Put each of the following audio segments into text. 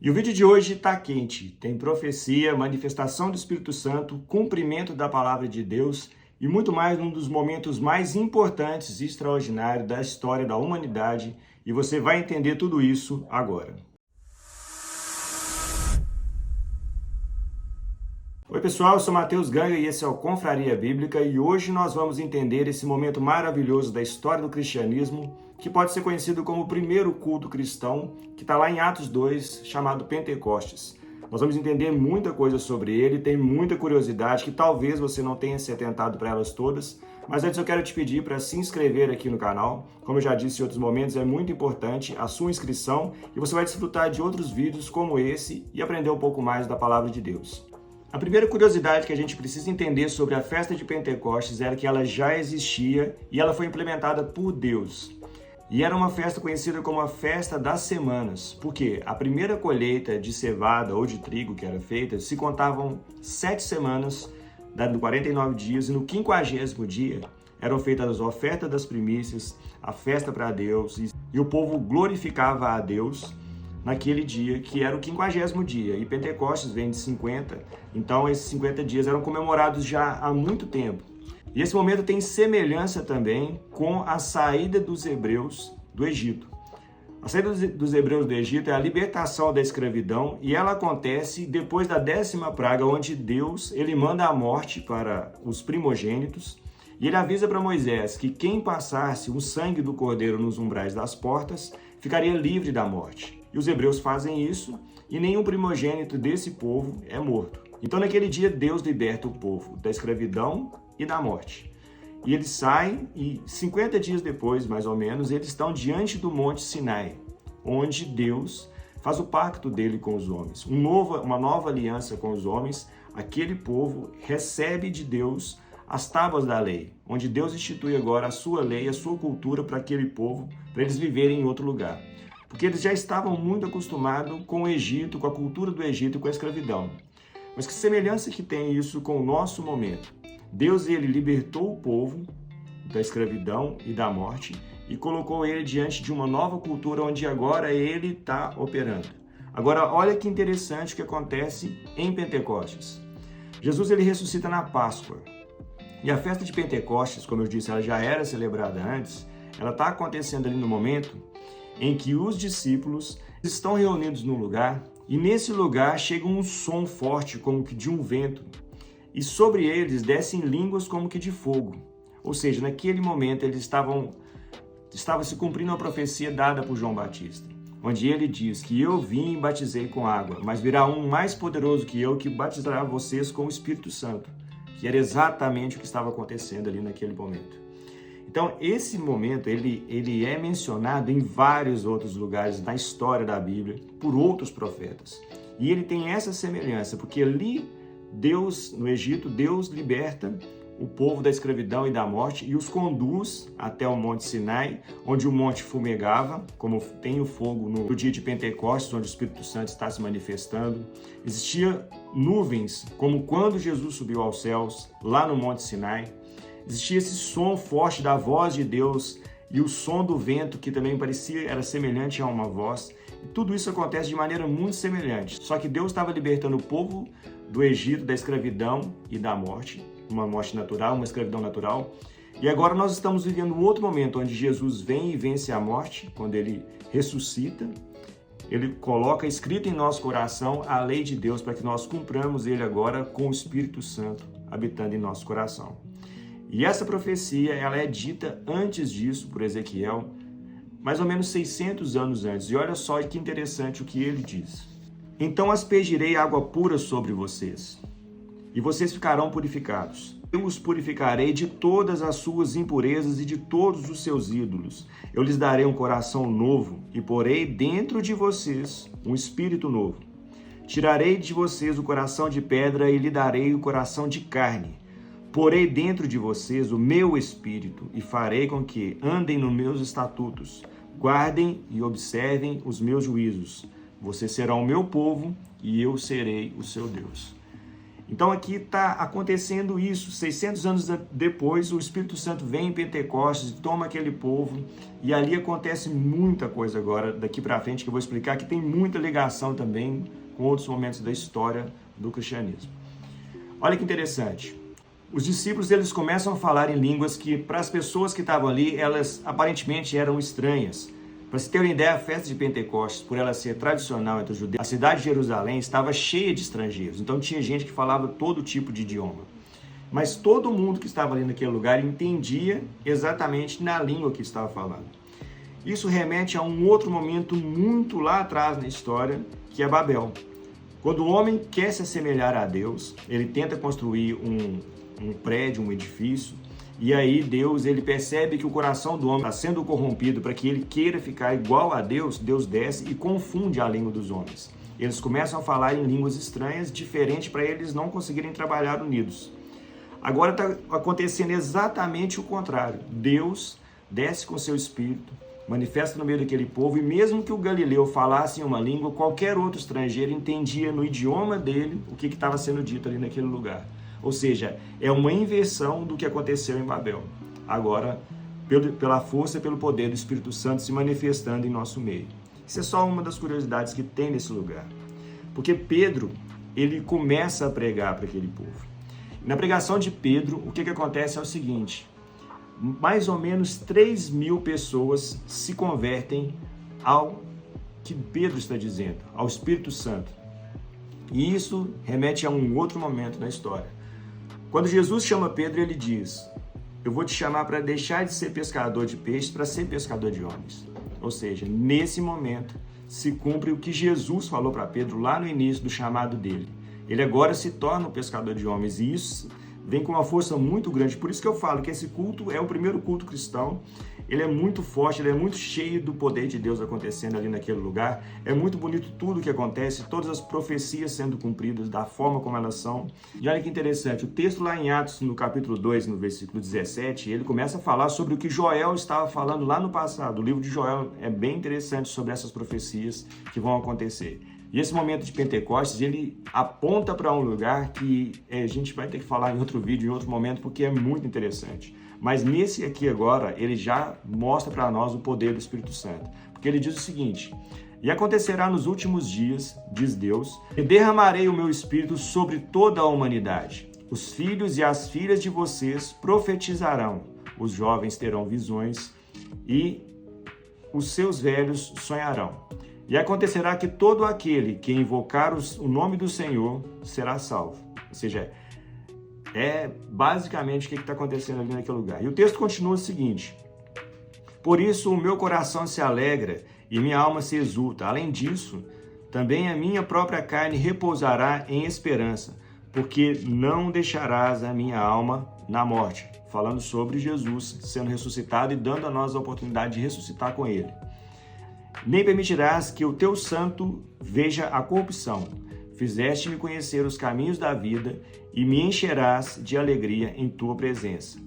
E o vídeo de hoje está quente, tem profecia, manifestação do Espírito Santo, cumprimento da palavra de Deus e muito mais num dos momentos mais importantes e extraordinários da história da humanidade, e você vai entender tudo isso agora. Oi pessoal, eu sou Matheus Ganga e esse é o Confraria Bíblica e hoje nós vamos entender esse momento maravilhoso da história do cristianismo, que pode ser conhecido como o primeiro culto cristão, que está lá em Atos 2, chamado Pentecostes. Nós vamos entender muita coisa sobre ele, tem muita curiosidade que talvez você não tenha se atentado para elas todas, mas antes eu quero te pedir para se inscrever aqui no canal. Como eu já disse em outros momentos, é muito importante a sua inscrição e você vai desfrutar de outros vídeos como esse e aprender um pouco mais da palavra de Deus. A primeira curiosidade que a gente precisa entender sobre a festa de Pentecostes era que ela já existia e ela foi implementada por Deus. E era uma festa conhecida como a Festa das Semanas, porque a primeira colheita de cevada ou de trigo que era feita, se contavam 7 semanas, dando 49 dias, e no 50º dia eram feitas as ofertas das primícias, a festa para Deus, e o povo glorificava a Deus naquele dia, que era o 50º dia, e Pentecostes vem de 50, então esses 50 dias eram comemorados já há muito tempo. E esse momento tem semelhança também com a saída dos hebreus do Egito. A saída dos hebreus do Egito é a libertação da escravidão e ela acontece depois da 10ª praga, onde Deus ele manda a morte para os primogênitos e ele avisa para Moisés que quem passasse o sangue do cordeiro nos umbrais das portas ficaria livre da morte. E os hebreus fazem isso e nenhum primogênito desse povo é morto. Então naquele dia Deus liberta o povo da escravidão e da morte. E eles saem e 50 dias depois, mais ou menos, eles estão diante do Monte Sinai, onde Deus faz o pacto dele com os homens. Uma nova aliança com os homens. Aquele povo recebe de Deus as tábuas da lei, onde Deus institui agora a sua lei, a sua cultura para aquele povo, para eles viverem em outro lugar. Porque eles já estavam muito acostumados com o Egito, com a cultura do Egito e com a escravidão. Mas que semelhança que tem isso com o nosso momento? Deus ele libertou o povo da escravidão e da morte e colocou ele diante de uma nova cultura onde agora ele está operando. Agora, olha que interessante o que acontece em Pentecostes. Jesus ele ressuscita na Páscoa. E a festa de Pentecostes, como eu disse, ela já era celebrada antes, ela está acontecendo ali no momento em que os discípulos estão reunidos num lugar e nesse lugar chega um som forte como que de um vento e sobre eles descem línguas como que de fogo. Ou seja, naquele momento eles estavam se cumprindo a profecia dada por João Batista, onde ele diz que eu vim e batizei com água, mas virá um mais poderoso que eu que batizará vocês com o Espírito Santo, que era exatamente o que estava acontecendo ali naquele momento. Então, esse momento, ele é mencionado em vários outros lugares na história da Bíblia, por outros profetas. E ele tem essa semelhança, porque ali, Deus, no Egito, Deus liberta o povo da escravidão e da morte e os conduz até o Monte Sinai, onde o monte fumegava, como tem o fogo no dia de Pentecostes, onde o Espírito Santo está se manifestando. Existia nuvens, como quando Jesus subiu aos céus, lá no Monte Sinai. Existia esse som forte da voz de Deus e o som do vento, que também era semelhante a uma voz. E tudo isso acontece de maneira muito semelhante. Só que Deus estava libertando o povo do Egito, da escravidão e da morte. Uma morte natural, uma escravidão natural. E agora nós estamos vivendo um outro momento, onde Jesus vem e vence a morte, quando ele ressuscita. Ele coloca escrito em nosso coração a lei de Deus para que nós cumpramos ele agora com o Espírito Santo habitando em nosso coração. E essa profecia, ela é dita antes disso por Ezequiel, mais ou menos 600 anos antes. E olha só que interessante o que ele diz. Então aspergirei água pura sobre vocês, e vocês ficarão purificados. Eu os purificarei de todas as suas impurezas e de todos os seus ídolos. Eu lhes darei um coração novo e porei dentro de vocês um espírito novo. Tirarei de vocês o coração de pedra e lhe darei o coração de carne. Porei dentro de vocês o meu espírito e farei com que andem nos meus estatutos, guardem e observem os meus juízos. Vocês serão o meu povo e eu serei o seu Deus. Então aqui está acontecendo isso. 600 anos depois, o Espírito Santo vem em Pentecostes, toma aquele povo, e ali acontece muita coisa agora, daqui para frente, que eu vou explicar, que tem muita ligação também com outros momentos da história do cristianismo. Olha que interessante. Os discípulos, eles começam a falar em línguas que, para as pessoas que estavam ali, elas aparentemente eram estranhas. Para se ter uma ideia, a festa de Pentecostes, por ela ser tradicional entre os judeus, a cidade de Jerusalém estava cheia de estrangeiros. Então tinha gente que falava todo tipo de idioma. Mas todo mundo que estava ali naquele lugar entendia exatamente na língua que estava falando. Isso remete a um outro momento muito lá atrás na história, que é Babel. Quando o homem quer se assemelhar a Deus, ele tenta construir um prédio, um edifício, e aí Deus, ele percebe que o coração do homem está sendo corrompido para que ele queira ficar igual a Deus. Deus desce e confunde a língua dos homens. Eles começam a falar em línguas estranhas, diferentes, para eles não conseguirem trabalhar unidos. Agora está acontecendo exatamente o contrário. Deus desce com seu Espírito, manifesta no meio daquele povo, e mesmo que o Galileu falasse em uma língua, qualquer outro estrangeiro entendia no idioma dele o que estava sendo dito ali naquele lugar. Ou seja, é uma inversão do que aconteceu em Babel. Agora, pela força e pelo poder do Espírito Santo se manifestando em nosso meio. Isso é só uma das curiosidades que tem nesse lugar. Porque Pedro, ele começa a pregar para aquele povo. Na pregação de Pedro, o que acontece é o seguinte: mais ou menos 3.000 pessoas se convertem ao que Pedro está dizendo, ao Espírito Santo. E isso remete a um outro momento na história. Quando Jesus chama Pedro, ele diz: eu vou te chamar para deixar de ser pescador de peixes para ser pescador de homens. Ou seja, nesse momento se cumpre o que Jesus falou para Pedro lá no início do chamado dele. Ele agora se torna um pescador de homens, e isso vem com uma força muito grande. Por isso que eu falo que esse culto é o primeiro culto cristão. Ele é muito forte, ele é muito cheio do poder de Deus acontecendo ali naquele lugar. É muito bonito tudo o que acontece, todas as profecias sendo cumpridas da forma como elas são. E olha que interessante, o texto lá em Atos, no capítulo 2, no versículo 17, ele começa a falar sobre o que Joel estava falando lá no passado. O livro de Joel é bem interessante sobre essas profecias que vão acontecer. E esse momento de Pentecostes, ele aponta para um lugar que a gente vai ter que falar em outro vídeo, em outro momento, porque é muito interessante. Mas nesse aqui agora, ele já mostra para nós o poder do Espírito Santo. Porque ele diz o seguinte: e acontecerá nos últimos dias, diz Deus, que derramarei o meu Espírito sobre toda a humanidade. Os filhos e as filhas de vocês profetizarão, os jovens terão visões e os seus velhos sonharão. E acontecerá que todo aquele que invocar o nome do Senhor será salvo. Ou seja, é basicamente o que está acontecendo ali naquele lugar. E o texto continua o seguinte: por isso o meu coração se alegra e minha alma se exulta. Além disso, também a minha própria carne repousará em esperança, porque não deixarás a minha alma na morte. Falando sobre Jesus sendo ressuscitado e dando a nós a oportunidade de ressuscitar com ele. Nem permitirás que o teu santo veja a corrupção. Fizeste-me conhecer os caminhos da vida e me encherás de alegria em tua presença.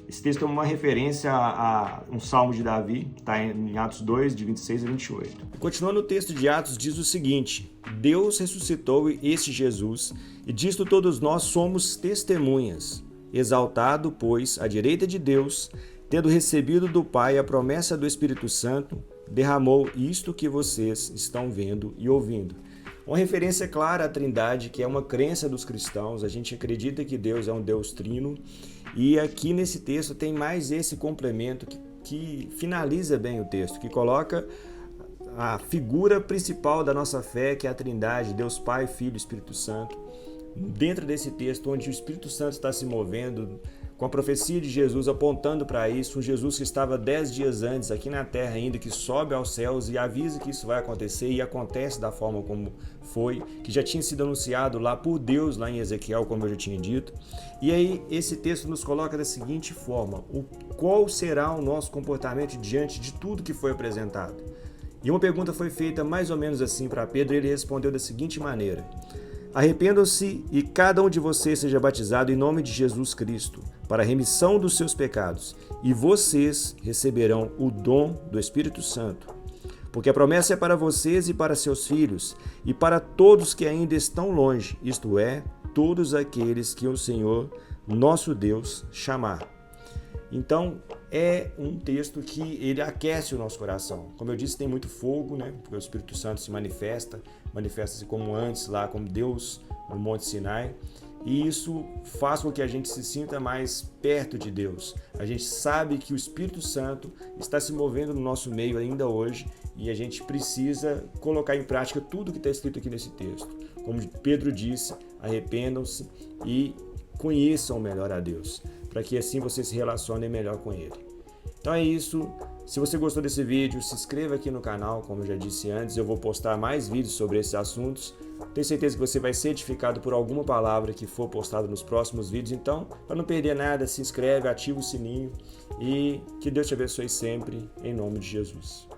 Esse texto é uma referência a um salmo de Davi, está em Atos 2, de 26 a 28. Continuando o texto de Atos, diz o seguinte: Deus ressuscitou este Jesus, e disto todos nós somos testemunhas. Exaltado, pois, à direita de Deus, tendo recebido do Pai a promessa do Espírito Santo, derramou isto que vocês estão vendo e ouvindo. Uma referência clara à Trindade, que é uma crença dos cristãos. A gente acredita que Deus é um Deus trino. E aqui nesse texto tem mais esse complemento que finaliza bem o texto, que coloca a figura principal da nossa fé, que é a Trindade, Deus Pai, Filho e Espírito Santo. Dentro desse texto, onde o Espírito Santo está se movendo, com a profecia de Jesus apontando para isso, um Jesus que estava 10 dias antes aqui na terra ainda, que sobe aos céus e avisa que isso vai acontecer, e acontece da forma como foi, que já tinha sido anunciado lá por Deus, lá em Ezequiel, como eu já tinha dito. E aí esse texto nos coloca da seguinte forma: qual será o nosso comportamento diante de tudo que foi apresentado? E uma pergunta foi feita mais ou menos assim para Pedro, e ele respondeu da seguinte maneira: arrependam-se e cada um de vocês seja batizado em nome de Jesus Cristo, para a remissão dos seus pecados, e vocês receberão o dom do Espírito Santo. Porque a promessa é para vocês e para seus filhos, e para todos que ainda estão longe, isto é, todos aqueles que o Senhor, nosso Deus, chamar. Então, é um texto que ele aquece o nosso coração. Como eu disse, tem muito fogo, né? Porque o Espírito Santo se manifesta-se como antes lá, como Deus no Monte Sinai. E isso faz com que a gente se sinta mais perto de Deus. A gente sabe que o Espírito Santo está se movendo no nosso meio ainda hoje e a gente precisa colocar em prática tudo que está escrito aqui nesse texto. Como Pedro disse, arrependam-se e conheçam melhor a Deus, para que assim vocês se relacionem melhor com Ele. Então é isso. Se você gostou desse vídeo, se inscreva aqui no canal, como eu já disse antes, eu vou postar mais vídeos sobre esses assuntos. Tenho certeza que você vai ser edificado por alguma palavra que for postada nos próximos vídeos. Então, para não perder nada, se inscreve, ativa o sininho e que Deus te abençoe sempre, em nome de Jesus.